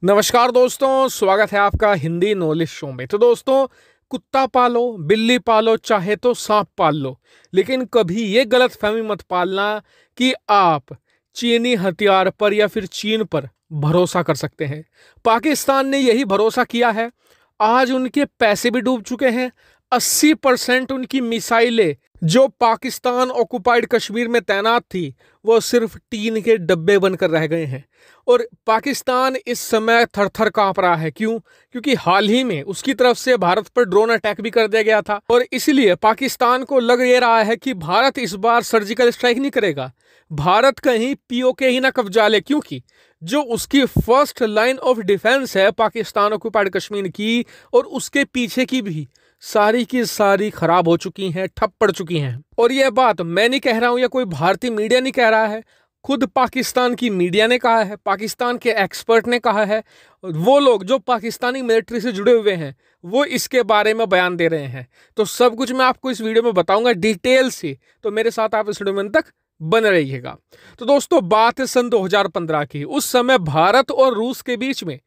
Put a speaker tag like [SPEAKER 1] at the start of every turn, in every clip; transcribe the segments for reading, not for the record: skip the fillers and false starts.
[SPEAKER 1] नमस्कार दोस्तों, स्वागत है आपका हिंदी नॉलेज शो में। तो दोस्तों, कुत्ता पालो, बिल्ली पालो, चाहे तो सांप पाल लो, लेकिन कभी ये गलत फहमी मत पालना कि आप चीनी हथियार पर या फिर चीन पर भरोसा कर सकते हैं। पाकिस्तान ने यही भरोसा किया है। आज उनके पैसे भी डूब चुके हैं। 80% उनकी मिसाइलें जो पाकिस्तान ऑक्युपाइड कश्मीर में तैनात थी, वो सिर्फ टीन के डब्बे बनकर रह गए हैं। और पाकिस्तान इस समय थर थर कांप रहा है। क्यों? क्योंकि हाल ही में उसकी तरफ से भारत पर ड्रोन अटैक भी कर दिया गया था और इसलिए पाकिस्तान को लग ये रहा है कि भारत इस बार सर्जिकल स्ट्राइक नहीं करेगा। भारत कहीं पीओके ही ना कब्जा ले, क्योंकि जो उसकी फर्स्ट लाइन ऑफ डिफेंस है पाकिस्तान ऑक्युपाइड कश्मीर की, और उसके पीछे की भी सारी की सारी खराब हो चुकी हैं, ठप पड़ चुकी हैं। और यह बात मैं नहीं कह रहा हूं या कोई भारतीय मीडिया नहीं कह रहा है, खुद पाकिस्तान की मीडिया ने कहा है, पाकिस्तान के एक्सपर्ट ने कहा है। वो लोग जो पाकिस्तानी मिलिट्री से जुड़े हुए हैं वो इसके बारे में बयान दे रहे हैं। तो सब कुछ मैं आपको इस वीडियो में बताऊंगा डिटेल से, तो मेरे साथ आप इस वीडियो में तक बने रहिएगा। तो दोस्तों, बात है सन 2015 की। उस समय भारत और रूस के बीच में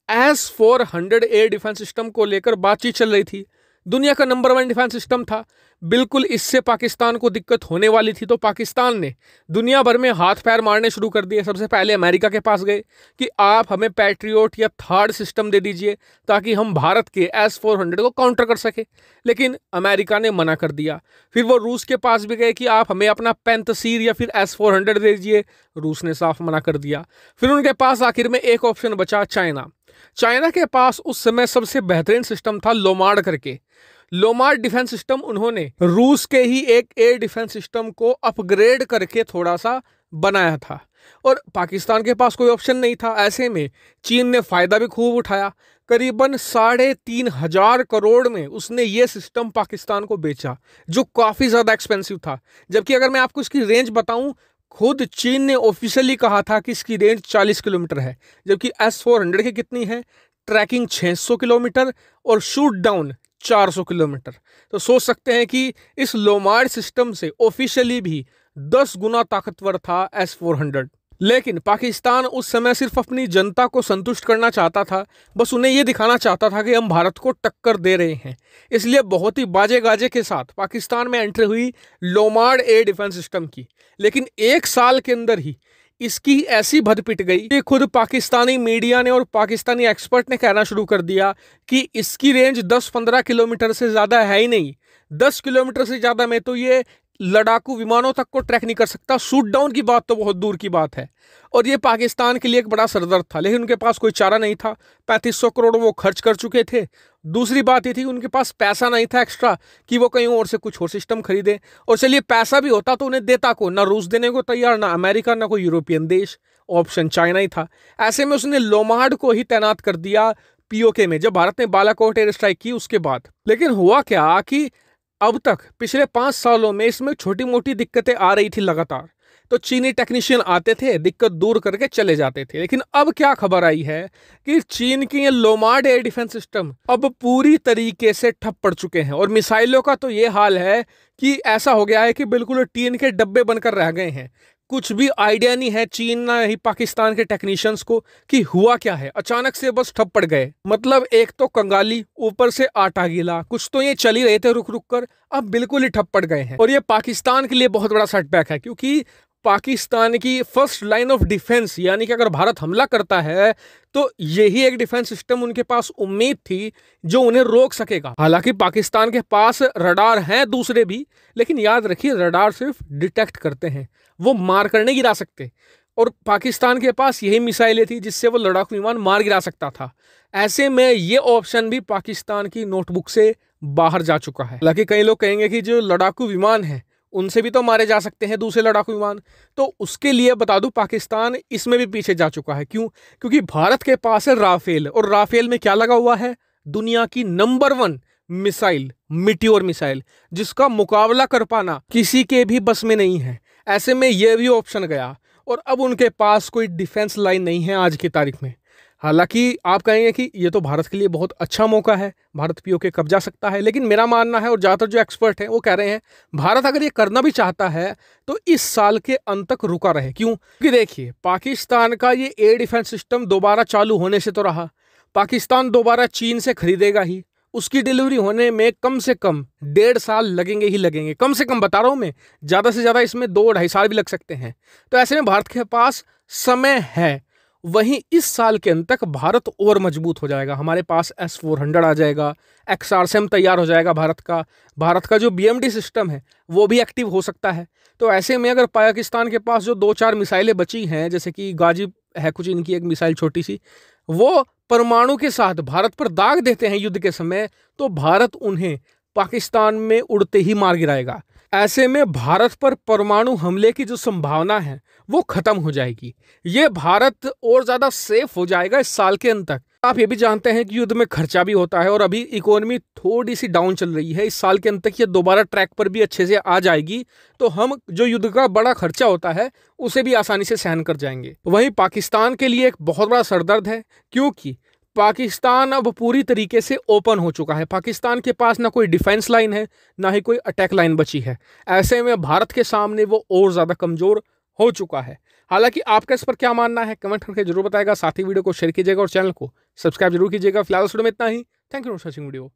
[SPEAKER 1] S-400 एयर डिफेंस सिस्टम को लेकर बातचीत चल रही थी। दुनिया का नंबर 1 डिफेंस सिस्टम था। बिल्कुल इससे पाकिस्तान को दिक्कत होने वाली थी, तो पाकिस्तान ने दुनिया भर में हाथ पैर मारने शुरू कर दिए। सबसे पहले अमेरिका के पास गए कि आप हमें पैट्रियोट या थर्ड सिस्टम दे दीजिए ताकि हम भारत के S-400 को काउंटर कर सके, लेकिन अमेरिका ने मना कर दिया। फिर वो रूस के पास भी गए कि आप हमें अपना पैंतसीर या फिर S-400 दे दीजिए, रूस ने साफ मना कर दिया। फिर उनके पास आखिर में एक ऑप्शन बचा, चाइना। चाइना के पास उस समय सबसे बेहतरीन सिस्टम था लोमार्ड करके। लोमार्ड डिफेंस सिस्टम उन्होंने रूस के ही एक एयर डिफेंस सिस्टम को अपग्रेड करके थोड़ा सा बनाया था, और पाकिस्तान के पास कोई ऑप्शन नहीं था। ऐसे में चीन ने फायदा भी खूब उठाया। करीबन 3,500 करोड़ में उसने ये सिस्टम पाकिस्तान को बेचा, जो काफी ज्यादा एक्सपेंसिव था। जबकि अगर मैं आपको इसकी रेंज बताऊं, खुद चीन ने ऑफिशियली कहा था कि इसकी रेंज 40 किलोमीटर है, जबकि S-400 की कितनी है? ट्रैकिंग 600 किलोमीटर और शूट डाउन 400 किलोमीटर। तो सोच सकते हैं कि इस लोमार्ड सिस्टम से ऑफिशियली भी 10 गुना ताकतवर था S-400। लेकिन पाकिस्तान उस समय सिर्फ अपनी जनता को संतुष्ट करना चाहता था, बस उन्हें यह दिखाना चाहता था कि हम भारत को टक्कर दे रहे हैं। इसलिए बहुत ही बाजे गाजे के साथ पाकिस्तान में एंट्री हुई लोमार्ड एयर डिफेंस सिस्टम की। लेकिन 1 साल के अंदर ही इसकी ऐसी भद पिट गई कि खुद पाकिस्तानी मीडिया ने और पाकिस्तानी एक्सपर्ट ने कहना शुरू कर दिया कि इसकी रेंज 10-15 किलोमीटर से ज्यादा है ही नहीं। 10 किलोमीटर से ज्यादा में तो ये लड़ाकू विमानों तक को ट्रैक नहीं कर सकता। शूट डाउन की बात तो बहुत दूर की बात है। और ये पाकिस्तान के लिए एक बड़ा सरदर्द था, लेकिन उनके पास कोई चारा नहीं था। 3500 करोड़ वो खर्च कर चुके थे। दूसरी बात ये थी कि उनके पास पैसा नहीं था एक्स्ट्रा कि वो कहीं और से कुछ और सिस्टम खरीदे। और चलिए, पैसा भी होता तो उन्हें देता को, ना रूस देने को तैयार, ना अमेरिका, ना कोई यूरोपियन देश। ऑप्शन चाइना ही था। ऐसे में उसने लोमार्ड को ही तैनात कर दिया पीओके में, जब भारत ने बालाकोट एयर स्ट्राइक की उसके बाद। लेकिन हुआ क्या कि अब तक पिछले 5 सालों में इसमें छोटी मोटी दिक्कतें आ रही थी लगातार। तो चीनी टेक्नीशियन आते थे, दिक्कत दूर करके चले जाते थे। लेकिन अब क्या खबर आई है कि चीन की ये लोमार्ड एयर डिफेंस सिस्टम अब पूरी तरीके से ठप पड़ चुके हैं। और मिसाइलों का तो ये हाल है कि ऐसा हो गया है कि बिल्कुल टीन के डब्बे बनकर रह गए हैं। कुछ भी आइडिया नहीं है चीन ना ही पाकिस्तान के टेक्नीशियंस को कि हुआ क्या है। अचानक से बस ठप पड़ गए। मतलब एक तो कंगाली, ऊपर से आटा गीला। कुछ तो ये चल ही रहे थे रुक रुक कर, अब बिल्कुल ही ठप पड़ गए हैं। और ये पाकिस्तान के लिए बहुत बड़ा सेटबैक है, क्योंकि पाकिस्तान की फर्स्ट लाइन ऑफ डिफेंस, यानी कि अगर भारत हमला करता है तो यही एक डिफेंस सिस्टम उनके पास उम्मीद थी जो उन्हें रोक सकेगा। हालांकि पाकिस्तान के पास रडार हैं दूसरे भी, लेकिन याद रखिए रडार सिर्फ डिटेक्ट करते हैं, वो मार कर नहीं गिरा सकते। और पाकिस्तान के पास यही मिसाइलें थी जिससे वो लड़ाकू विमान मार गिरा सकता था। ऐसे में ये ऑप्शन भी पाकिस्तान की नोटबुक से बाहर जा चुका है। हालांकि कई लोग कहेंगे कि जो लड़ाकू विमान है उनसे भी तो मारे जा सकते हैं दूसरे लड़ाकू विमान। तो उसके लिए बता दूं, पाकिस्तान इसमें भी पीछे जा चुका है। क्यों? क्योंकि भारत के पास है राफेल, और राफेल में क्या लगा हुआ है? दुनिया की नंबर 1 मिसाइल, मिटियोर मिसाइल, जिसका मुकाबला कर पाना किसी के भी बस में नहीं है। ऐसे में यह भी ऑप्शन गया, और अब उनके पास कोई डिफेंस लाइन नहीं है आज की तारीख में। हालांकि आप कहेंगे कि ये तो भारत के लिए बहुत अच्छा मौका है, भारत पीओके कब जा सकता है, लेकिन मेरा मानना है और ज़्यादातर जो एक्सपर्ट हैं वो कह रहे हैं भारत अगर ये करना भी चाहता है तो इस साल के अंत तक रुका रहे। क्यों? क्योंकि देखिए, पाकिस्तान का ये एयर डिफेंस सिस्टम दोबारा चालू होने से तो रहा, पाकिस्तान दोबारा चीन से खरीदेगा ही, उसकी डिलीवरी होने में कम से कम 1.5 साल लगेंगे ही लगेंगे, कम से कम बता रहा हूं मैं, ज़्यादा से ज़्यादा इसमें 2-2.5 साल भी लग सकते हैं। तो ऐसे में भारत के पास समय है। वहीं इस साल के अंत तक भारत और मजबूत हो जाएगा, हमारे पास S-400 आ जाएगा, XRSAM तैयार हो जाएगा भारत का जो BMD सिस्टम है वो भी एक्टिव हो सकता है। तो ऐसे में अगर पाकिस्तान के पास जो 2-4 मिसाइलें बची हैं, जैसे कि गाजी है कुछ इनकी एक मिसाइल छोटी सी, वो परमाणु के साथ भारत पर दाग देते हैं युद्ध के समय, तो भारत उन्हें पाकिस्तान में उड़ते ही मार गिराएगा। ऐसे में भारत पर परमाणु हमले की जो संभावना है वो खत्म हो जाएगी। ये भारत और ज्यादा सेफ हो जाएगा इस साल के अंत तक। आप ये भी जानते हैं कि युद्ध में खर्चा भी होता है और अभी इकोनॉमी थोड़ी सी डाउन चल रही है। इस साल के अंत तक ये दोबारा ट्रैक पर भी अच्छे से आ जाएगी, तो हम जो युद्ध का बड़ा खर्चा होता है उसे भी आसानी से सहन कर जाएंगे। वहीं पाकिस्तान के लिए एक बहुत बड़ा सरदर्द है, क्योंकि पाकिस्तान अब पूरी तरीके से ओपन हो चुका है। पाकिस्तान के पास ना कोई डिफेंस लाइन है, ना ही कोई अटैक लाइन बची है। ऐसे में भारत के सामने वो और ज़्यादा कमज़ोर हो चुका है। हालांकि आपका इस पर क्या मानना है कमेंट करके जरूर बताएगा। साथ ही वीडियो को शेयर कीजिएगा और चैनल को सब्सक्राइब जरूर कीजिएगा। फिलहाल इस वीडियो में इतना ही। Thank you for watching video.